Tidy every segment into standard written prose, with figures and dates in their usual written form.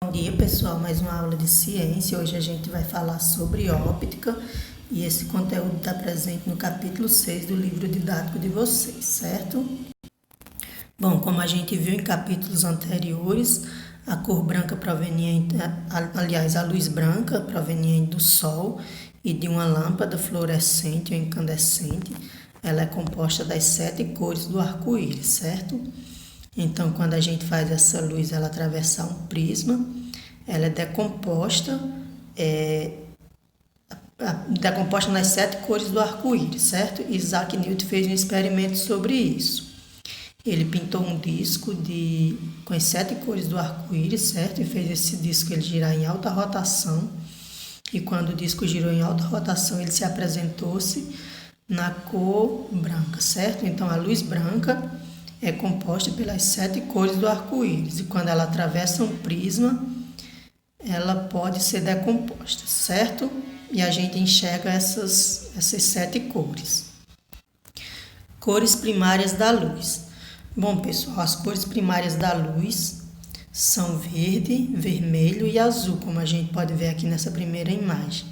Bom dia, pessoal, mais uma aula de ciência. Hoje a gente vai falar sobre óptica e esse conteúdo está presente no capítulo 6 do livro didático de vocês, certo? Bom, como a gente viu em capítulos anteriores, a cor branca proveniente, a luz branca proveniente do Sol e de uma lâmpada fluorescente ou incandescente, ela é composta das 7 cores do arco-íris, certo? Então, quando a gente faz essa luz ela atravessar um prisma, ela é decomposta nas 7 cores do arco-íris, certo? Isaac Newton fez um experimento sobre isso. Ele pintou um disco com as 7 cores do arco-íris, certo? E fez esse disco ele girar em alta rotação. E quando o disco girou em alta rotação, ele se apresentou-se na cor branca, certo? Então, a luz branca é composta pelas 7 cores do arco-íris e quando ela atravessa um prisma, ela pode ser decomposta, certo? E a gente enxerga essas 7 cores. Cores primárias da luz. Bom, pessoal, as cores primárias da luz são verde, vermelho e azul, como a gente pode ver aqui nessa primeira imagem.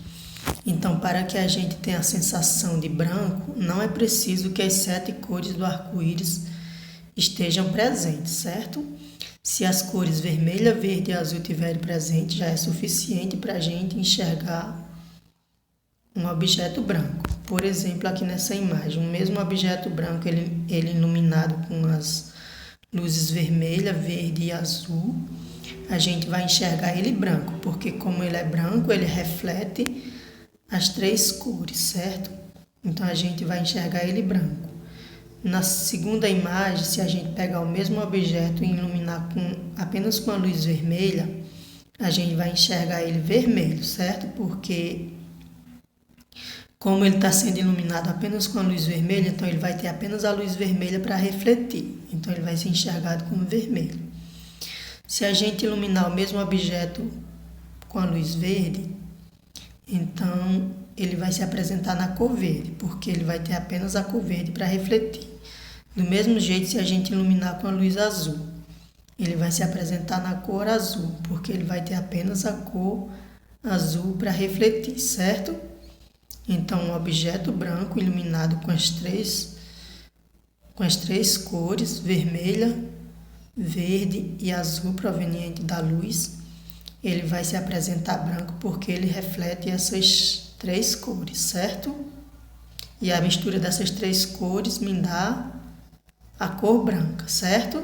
Então, para que a gente tenha a sensação de branco, não é preciso que as 7 cores do arco-íris estejam presentes, certo? Se as cores vermelha, verde e azul estiverem presentes, já é suficiente para a gente enxergar um objeto branco. Por exemplo, aqui nessa imagem, o mesmo objeto branco, ele iluminado com as luzes vermelha, verde e azul, a gente vai enxergar ele branco, porque como ele é branco, ele reflete as 3 cores, certo? Então, a gente vai enxergar ele branco. Na segunda imagem, se a gente pegar o mesmo objeto e iluminar apenas com a luz vermelha, a gente vai enxergar ele vermelho, certo? Porque como ele está sendo iluminado apenas com a luz vermelha, então ele vai ter apenas a luz vermelha para refletir. Então ele vai ser enxergado como vermelho. Se a gente iluminar o mesmo objeto com a luz verde, então ele vai se apresentar na cor verde, porque ele vai ter apenas a cor verde para refletir. Do mesmo jeito, se a gente iluminar com a luz azul, ele vai se apresentar na cor azul, porque ele vai ter apenas a cor azul para refletir, certo? Então, um objeto branco iluminado com as três cores, vermelha, verde e azul proveniente da luz, ele vai se apresentar branco porque ele reflete essas 3 cores, certo? E a mistura dessas 3 cores me dá a cor branca, certo?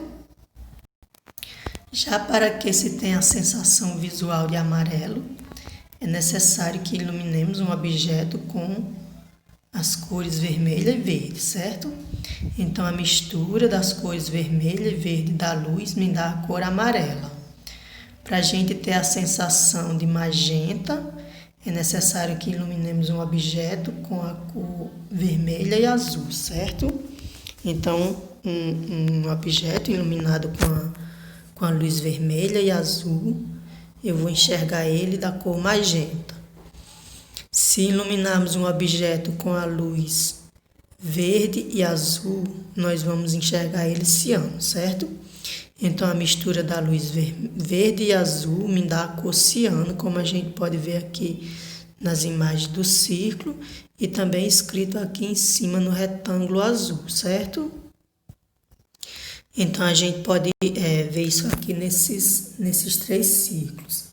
Já para que se tenha a sensação visual de amarelo, é necessário que iluminemos um objeto com as cores vermelha e verde, certo? Então, a mistura das cores vermelha e verde da luz me dá a cor amarela. Para a gente ter a sensação de magenta, é necessário que iluminemos um objeto com a cor vermelha e azul, certo? Então, um objeto iluminado com a luz vermelha e azul, eu vou enxergar ele da cor magenta. Se iluminarmos um objeto com a luz verde e azul, nós vamos enxergar ele ciano, certo? Então, a mistura da luz verde e azul me dá a cor ciano, como a gente pode ver aqui nas imagens do círculo e também escrito aqui em cima no retângulo azul, certo? Então, a gente pode ver isso aqui nesses 3 círculos.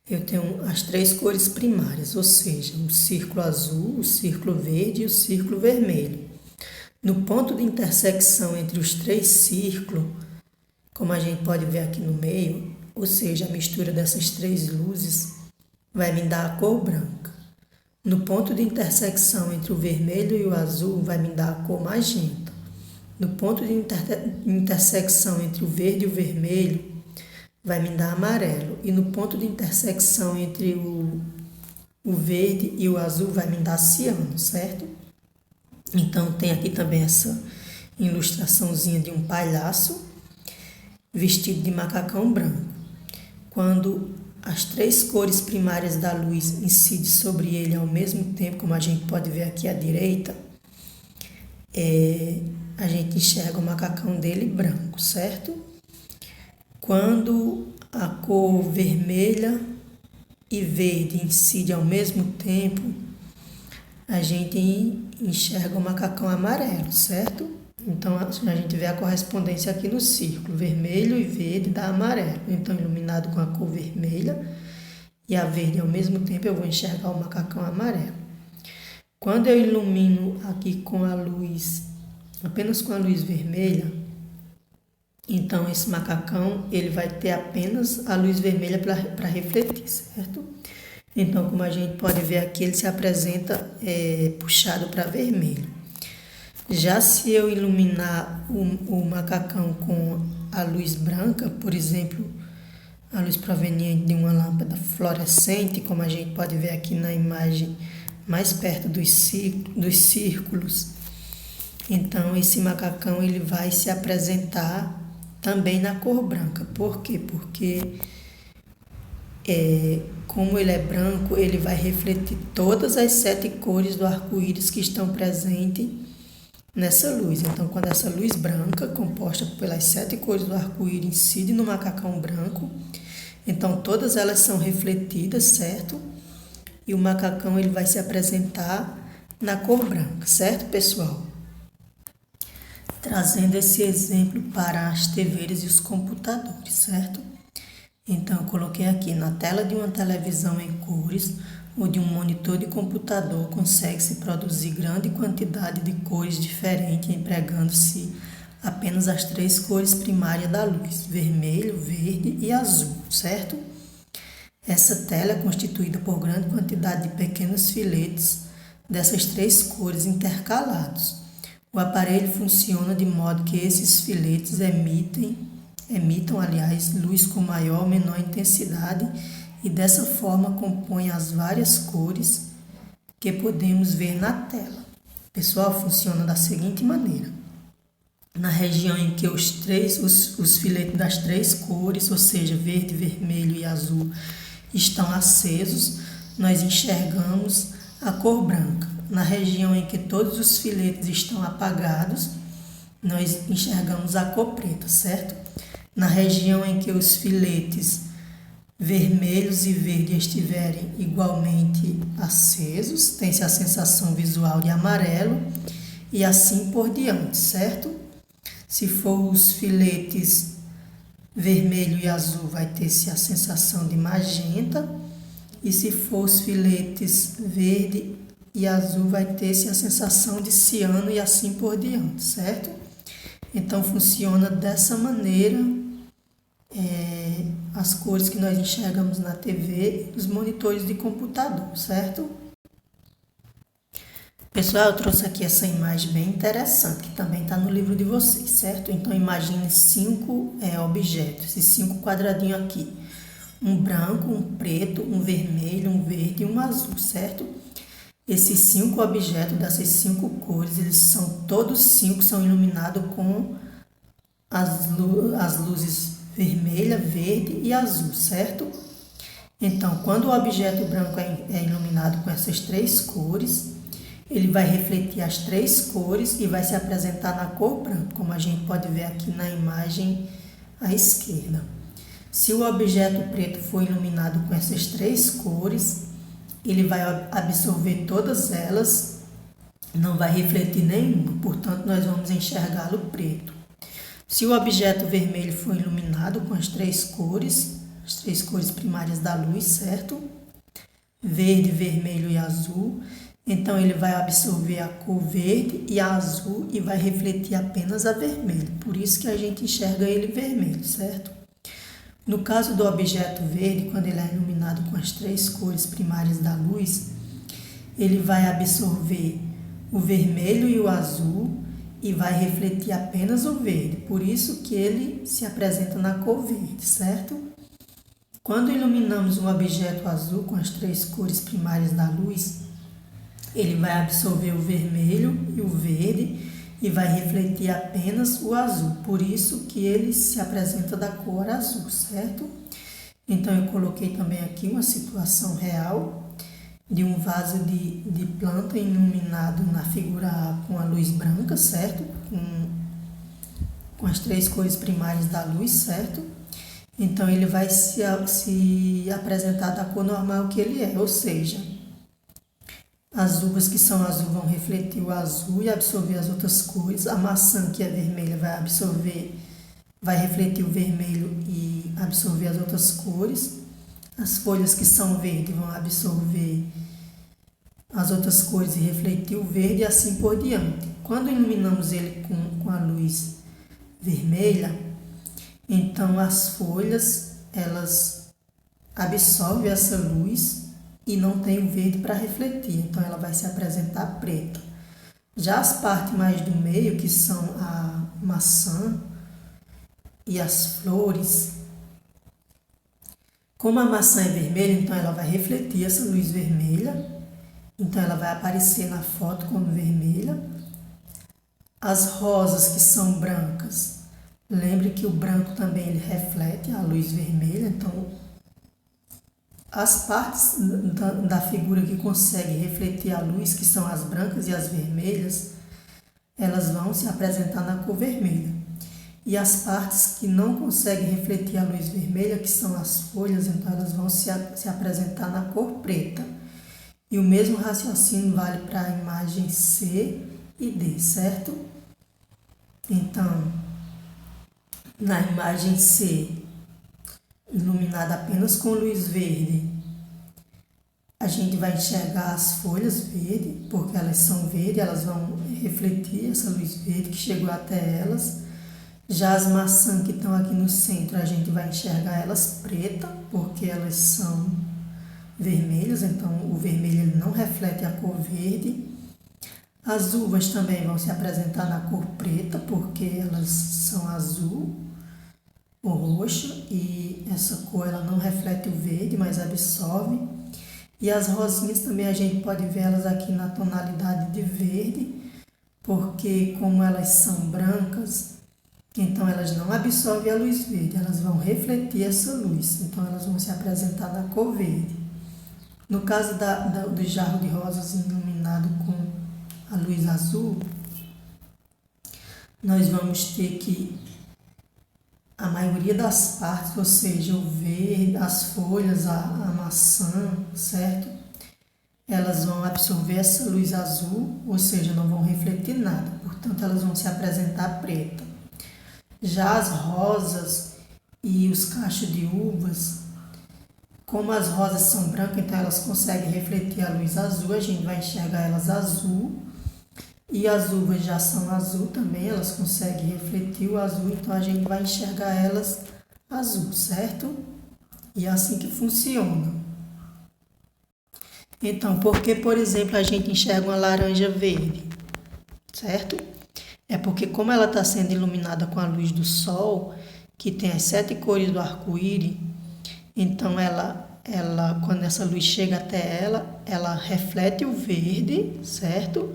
Eu tenho as 3 cores primárias, ou seja, o círculo azul, o círculo verde e o círculo vermelho. No ponto de intersecção entre os 3 círculos, como a gente pode ver aqui no meio, ou seja, a mistura dessas 3 luzes vai me dar a cor branca. No ponto de intersecção entre o vermelho e o azul vai me dar a cor magenta. No ponto de intersecção entre o verde e o vermelho vai me dar amarelo. E no ponto de intersecção entre o verde e o azul vai me dar ciano, certo? Então, tem aqui também essa ilustraçãozinha de um palhaço vestido de macacão branco. Quando as 3 cores primárias da luz incidem sobre ele ao mesmo tempo, como a gente pode ver aqui à direita, a gente enxerga o macacão dele branco, certo? Quando a cor vermelha e verde incidem ao mesmo tempo, a gente enxerga o macacão amarelo, certo? Então, a gente vê a correspondência aqui no círculo, vermelho e verde dá amarelo. Então, iluminado com a cor vermelha e a verde ao mesmo tempo, eu vou enxergar o macacão amarelo. Quando eu ilumino aqui com a luz, apenas com a luz vermelha, então esse macacão ele vai ter apenas a luz vermelha para refletir, certo? Então, como a gente pode ver aqui, ele se apresenta puxado para vermelho. Já se eu iluminar o macacão com a luz branca, por exemplo, a luz proveniente de uma lâmpada fluorescente, como a gente pode ver aqui na imagem mais perto dos círculos, então esse macacão ele vai se apresentar também na cor branca. Por quê? Porque como ele é branco, ele vai refletir todas as 7 cores do arco-íris que estão presentes nessa luz. Então, quando essa luz branca, composta pelas 7 cores do arco-íris, incide no macacão branco, então todas elas são refletidas, certo? E o macacão ele vai se apresentar na cor branca, certo, pessoal? Trazendo esse exemplo para as TVs e os computadores, certo? Então, eu coloquei aqui na tela de uma televisão em cores ou de um monitor de computador, consegue-se produzir grande quantidade de cores diferentes, empregando-se apenas as 3 cores primárias da luz, vermelho, verde e azul, certo? Essa tela é constituída por grande quantidade de pequenos filetes dessas 3 cores intercalados. O aparelho funciona de modo que esses filetes emitam, luz com maior ou menor intensidade e dessa forma compõem as várias cores que podemos ver na tela. Pessoal, funciona da seguinte maneira. Na região em que os filetes das 3 cores, ou seja, verde, vermelho e azul, estão acesos, nós enxergamos a cor branca. Na região em que todos os filetes estão apagados, nós enxergamos a cor preta, certo? Na região em que os filetes vermelhos e verdes estiverem igualmente acesos, tem-se a sensação visual de amarelo e assim por diante, certo? Se for os filetes vermelho e azul, vai ter-se a sensação de magenta, e se for os filetes verde e azul, vai ter-se a sensação de ciano e assim por diante, certo? Então, funciona dessa maneira as cores que nós enxergamos na TV e nos monitores de computador, certo? Pessoal, eu trouxe aqui essa imagem bem interessante, que também está no livro de vocês, certo? Então, imagine 5 objetos, esses 5 quadradinhos aqui. Um branco, um preto, um vermelho, um verde e um azul, certo? Esses 5 objetos dessas 5 cores, todos 5 são iluminados com as luzes vermelha, verde e azul, certo? Então, quando o objeto branco é iluminado com essas 3 cores, ele vai refletir as 3 cores e vai se apresentar na cor branca, como a gente pode ver aqui na imagem à esquerda. Se o objeto preto for iluminado com essas 3 cores, ele vai absorver todas elas, não vai refletir nenhuma, portanto, nós vamos enxergá-lo preto. Se o objeto vermelho for iluminado com as 3 cores, as 3 cores primárias da luz, certo? Verde, vermelho e azul, então ele vai absorver a cor verde e a azul e vai refletir apenas a vermelho, por isso que a gente enxerga ele vermelho, certo? No caso do objeto verde, quando ele é iluminado com as 3 cores primárias da luz, ele vai absorver o vermelho e o azul e vai refletir apenas o verde, por isso que ele se apresenta na cor verde, certo? Quando iluminamos um objeto azul com as 3 cores primárias da luz, ele vai absorver o vermelho e o verde e vai refletir apenas o azul, por isso que ele se apresenta da cor azul, certo? Então, eu coloquei também aqui uma situação real de um vaso de planta iluminado na figura A com a luz branca, certo? Com as 3 cores primárias da luz, certo? Então ele vai se apresentar da cor normal que ele é, ou seja, as uvas que são azul vão refletir o azul e absorver as outras cores. A maçã que é vermelha vai refletir o vermelho e absorver as outras cores. As folhas que são verdes vão absorver as outras cores e refletir o verde e assim por diante. Quando iluminamos ele com a luz vermelha, então as folhas elas absorvem essa luz e não tem o verde para refletir, então ela vai se apresentar preta. Já as partes mais do meio, que são a maçã e as flores, como a maçã é vermelha, então ela vai refletir essa luz vermelha, então ela vai aparecer na foto como vermelha. As rosas que são brancas, lembre que o branco também ele reflete a luz vermelha, então as partes da figura que conseguem refletir a luz, que são as brancas e as vermelhas, elas vão se apresentar na cor vermelha. E as partes que não conseguem refletir a luz vermelha, que são as folhas, então elas vão se apresentar na cor preta. E o mesmo raciocínio vale para a imagem C e D, certo? Então, na imagem C, iluminada apenas com luz verde, a gente vai enxergar as folhas verdes, porque elas são verdes, elas vão refletir essa luz verde que chegou até elas. Já as maçãs que estão aqui no centro, a gente vai enxergar elas pretas, porque elas são vermelhas, então o vermelho ele não reflete a cor verde. As uvas também vão se apresentar na cor preta, porque elas são azul ou roxa, e essa cor ela não reflete o verde, mas absorve. E as rosinhas também a gente pode ver elas aqui na tonalidade de verde, porque como elas são brancas, então elas não absorvem a luz verde, elas vão refletir essa luz, então elas vão se apresentar na cor verde. No caso do jarro de rosas iluminado com a luz azul, nós vamos ter que a maioria das partes, ou seja, o verde, as folhas, a maçã, certo? Elas vão absorver essa luz azul, ou seja, não vão refletir nada, portanto elas vão se apresentar preta. Já as rosas e os cachos de uvas, como as rosas são brancas, então elas conseguem refletir a luz azul, a gente vai enxergar elas azul. E as uvas já são azul também, elas conseguem refletir o azul, então a gente vai enxergar elas azul, certo? E é assim que funciona. Então, por que, por exemplo, a gente enxerga uma laranja verde, certo? É porque como ela está sendo iluminada com a luz do sol, que tem as 7 cores do arco-íris, então ela quando essa luz chega até ela reflete o verde, certo?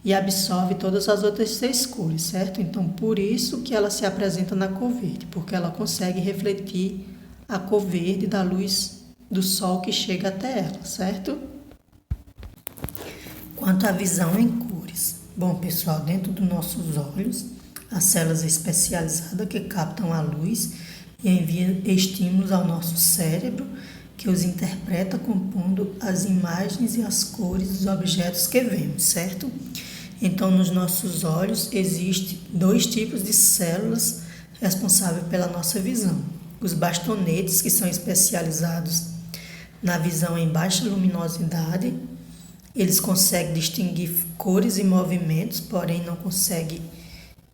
E absorve todas as outras 6 cores, certo? Então, por isso que ela se apresenta na cor verde, porque ela consegue refletir a cor verde da luz do sol que chega até ela, certo? Quanto à visão em cores. Bom, pessoal, dentro dos nossos olhos, as células especializadas que captam a luz e enviam estímulos ao nosso cérebro, que os interpreta compondo as imagens e as cores dos objetos que vemos, certo? Então, nos nossos olhos existem 2 tipos de células responsáveis pela nossa visão. Os bastonetes, que são especializados na visão em baixa luminosidade, eles conseguem distinguir cores e movimentos, porém não conseguem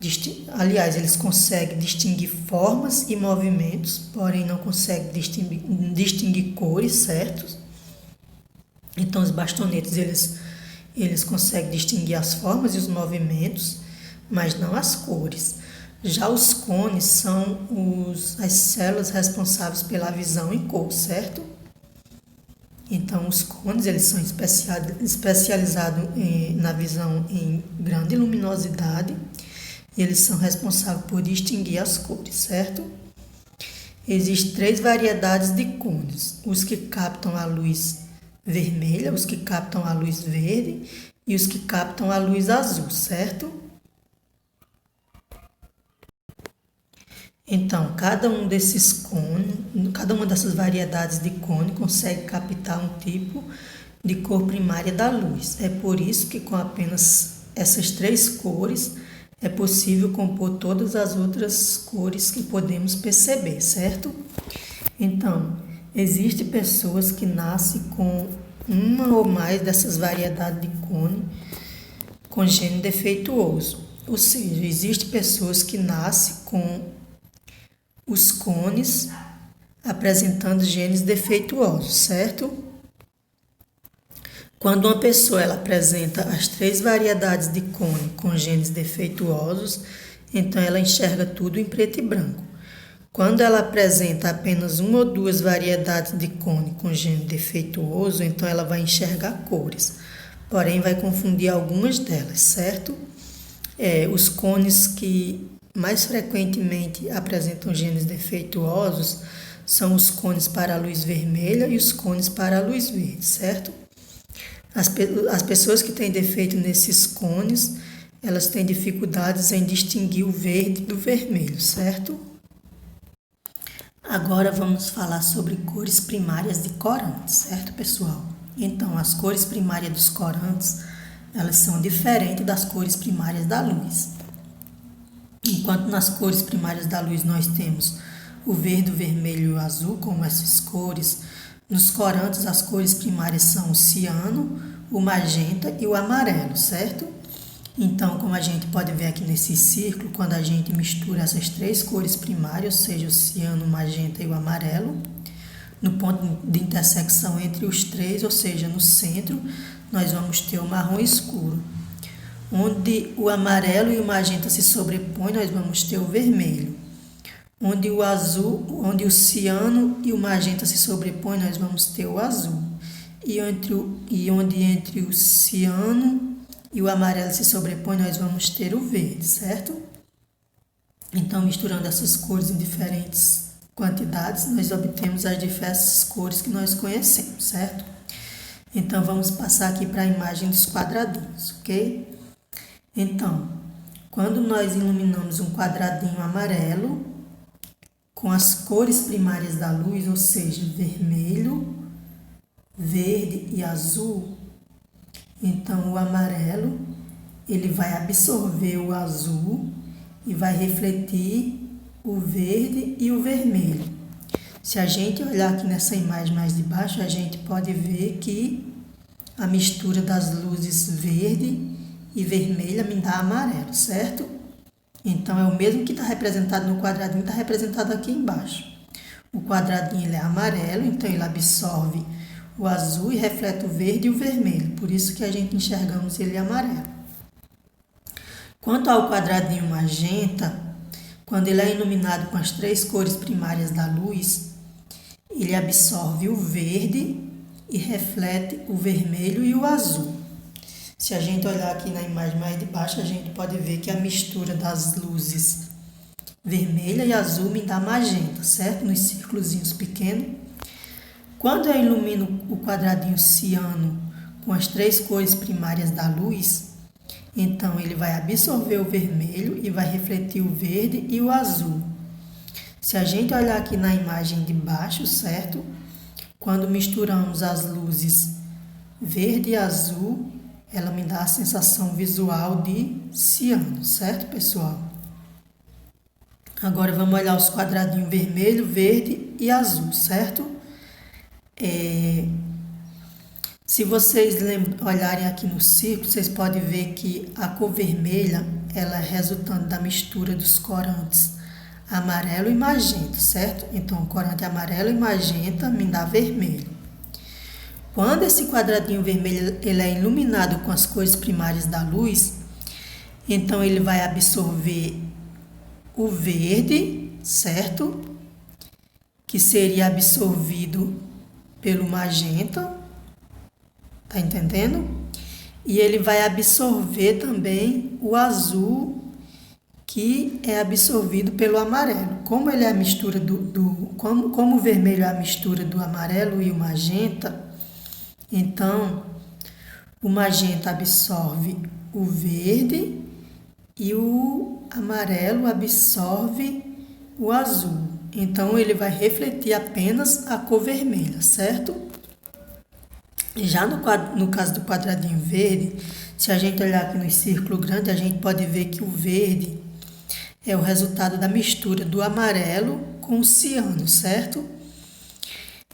eles conseguem distinguir formas e movimentos, porém não conseguem distinguir cores, certo? Então, os bastonetes, eles conseguem distinguir as formas e os movimentos, mas não as cores. Já os cones são as células responsáveis pela visão em cor, certo? Então, os cones, eles são especializados na visão em grande luminosidade, e eles são responsáveis por distinguir as cores, certo? Existem 3 variedades de cones: os que captam a luz vermelha, os que captam a luz verde e os que captam a luz azul, certo? Então, cada uma dessas variedades de cone consegue captar um tipo de cor primária da luz. É por isso que com apenas essas três cores é possível compor todas as outras cores que podemos perceber, certo? Então, existem pessoas que nascem com uma ou mais dessas variedades de cone com gene defeituoso. Ou seja, existem pessoas que nascem com os cones apresentando genes defeituosos, certo? Quando uma pessoa ela apresenta as três variedades de cone com genes defeituosos, então ela enxerga tudo em preto e branco. Quando ela apresenta apenas uma ou duas variedades de cone com gene defeituoso, então ela vai enxergar cores, porém vai confundir algumas delas, certo? Os cones que mais frequentemente apresentam genes defeituosos são os cones para a luz vermelha e os cones para a luz verde, certo? As pessoas que têm defeito nesses cones, elas têm dificuldades em distinguir o verde do vermelho, certo? Agora vamos falar sobre cores primárias de corantes, certo, pessoal? Então, as cores primárias dos corantes, elas são diferentes das cores primárias da luz. Enquanto nas cores primárias da luz nós temos o verde, o vermelho e o azul como essas cores, nos corantes as cores primárias são o ciano, o magenta e o amarelo, certo? Então, como a gente pode ver aqui nesse círculo, quando a gente mistura essas três cores primárias, ou seja, o ciano, o magenta e o amarelo, no ponto de intersecção entre os três, ou seja, no centro, nós vamos ter o marrom escuro. Onde o amarelo e o magenta se sobrepõem, nós vamos ter o vermelho. Onde o azul, onde o ciano e o magenta se sobrepõem, nós vamos ter o azul. Onde entre o ciano e o amarelo se sobrepõe, nós vamos ter o verde, certo? Então, misturando essas cores em diferentes quantidades, nós obtemos as diversas cores que nós conhecemos, certo? Então, vamos passar aqui para a imagem dos quadradinhos, ok? Então, quando nós iluminamos um quadradinho amarelo com as cores primárias da luz, ou seja, vermelho, verde e azul, então o amarelo ele vai absorver o azul e vai refletir o verde e o vermelho. Se a gente olhar aqui nessa imagem mais de baixo, a gente pode ver que a mistura das luzes verde e vermelha me dá amarelo, certo? Então é o mesmo que está representado no quadradinho, está representado aqui embaixo. O quadradinho ele é amarelo, então ele absorve o azul e reflete o verde e o vermelho, por isso que a gente enxergamos ele amarelo. Quanto ao quadradinho magenta, quando ele é iluminado com as três cores primárias da luz, ele absorve o verde e reflete o vermelho e o azul. Se a gente olhar aqui na imagem mais de baixo, a gente pode ver que a mistura das luzes vermelha e azul me dá magenta, certo? Nos círculozinhos pequenos. Quando eu ilumino o quadradinho ciano com as três cores primárias da luz, então ele vai absorver o vermelho e vai refletir o verde e o azul. Se a gente olhar aqui na imagem de baixo, certo? Quando misturamos as luzes verde e azul, ela me dá a sensação visual de ciano, certo, pessoal? Agora vamos olhar os quadradinhos vermelho, verde e azul, certo? Se vocês olharem aqui no círculo, vocês podem ver que a cor vermelha ela é resultante da mistura dos corantes amarelo e magenta, certo? Então, o corante amarelo e magenta me dá vermelho. Quando esse quadradinho vermelho ele é iluminado com as cores primárias da luz, então ele vai absorver o verde, certo? Que seria absorvido pelo magenta, tá entendendo? E ele vai absorver também o azul, que é absorvido pelo amarelo. Como ele é a mistura como o vermelho é a mistura do amarelo e o magenta, então o magenta absorve o verde e o amarelo absorve o azul. Então, ele vai refletir apenas a cor vermelha, certo? Já no caso do quadradinho verde, se a gente olhar aqui no círculo grande, a gente pode ver que o verde é o resultado da mistura do amarelo com o ciano, certo?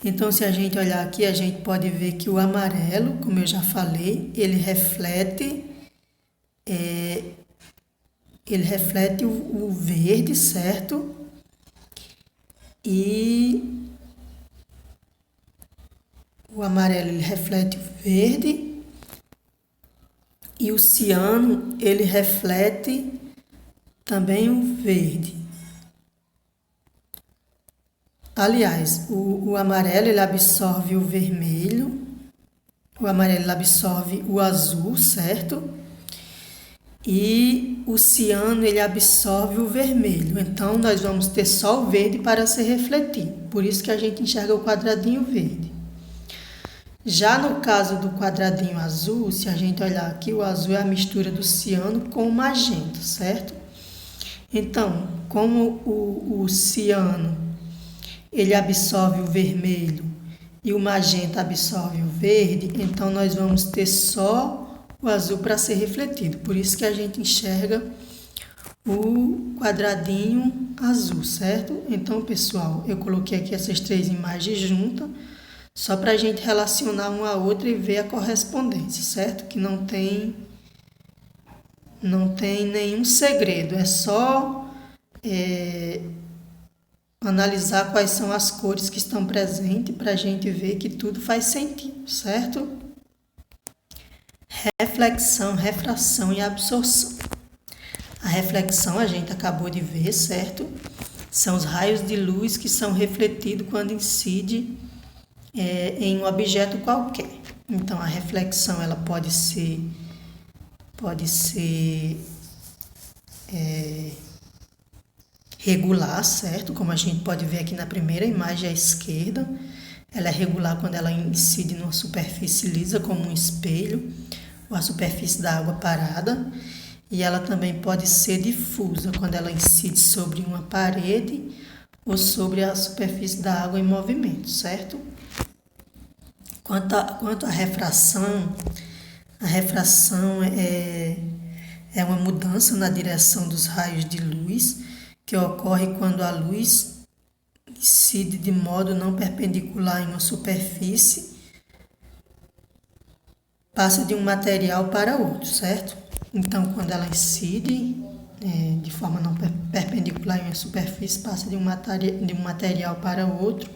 Então, se a gente olhar aqui, a gente pode ver que o amarelo, como eu já falei, ele reflete o verde, certo? E o amarelo ele reflete o verde e o ciano ele reflete também o verde. Aliás, o amarelo ele absorve o vermelho, o amarelo ele absorve o azul, certo? E o ciano ele absorve o vermelho. Então, nós vamos ter só o verde para ser refletido. Por isso que a gente enxerga o quadradinho verde. Já no caso do quadradinho azul, se a gente olhar aqui, o azul é a mistura do ciano com o magenta, certo? Então, como o ciano ele absorve o vermelho e o magenta absorve o verde, então nós vamos ter só o azul para ser refletido. Por isso que a gente enxerga o quadradinho azul, certo? Então, pessoal, eu coloquei aqui essas três imagens juntas, só para a gente relacionar uma a outra e ver a correspondência, certo? Que não tem nenhum segredo, é só analisar quais são as cores que estão presentes para a gente ver que tudo faz sentido, certo? Reflexão, refração e absorção. A reflexão a gente acabou de ver, certo? São os raios de luz que são refletidos quando incide em um objeto qualquer. Então, a reflexão ela pode ser regular, certo? Como a gente pode ver aqui na primeira imagem à esquerda, ela é regular quando ela incide numa superfície lisa, como um espelho, ou a superfície da água parada. E ela também pode ser difusa, quando ela incide sobre uma parede ou sobre a superfície da água em movimento, certo? Quanto à refração, a refração é uma mudança na direção dos raios de luz que ocorre quando a luz incide de modo não perpendicular em uma superfície, passa de um material para outro, certo? Então, quando ela incide de forma não perpendicular em uma superfície, passa de um material para outro.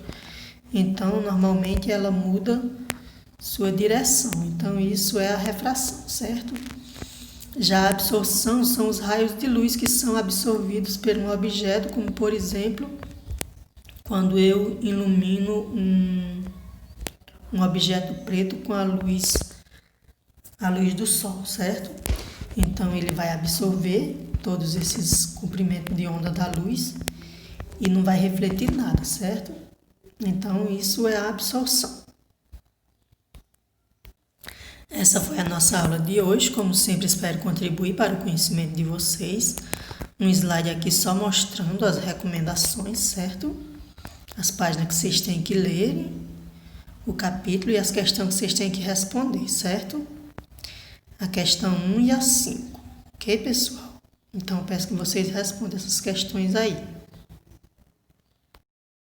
Então, normalmente ela muda sua direção. Então, isso é a refração, certo? Já a absorção são os raios de luz que são absorvidos por um objeto, como, por exemplo, quando eu ilumino um objeto preto com a luz do sol, certo? Então, ele vai absorver todos esses comprimentos de onda da luz e não vai refletir nada, certo? Então, isso é a absorção. Essa foi a nossa aula de hoje. Como sempre, espero contribuir para o conhecimento de vocês. Um slide aqui só mostrando as recomendações, certo? As páginas que vocês têm que ler, o capítulo e as questões que vocês têm que responder, certo? A questão 1 e a 5. Ok, pessoal? Então, eu peço que vocês respondam essas questões aí.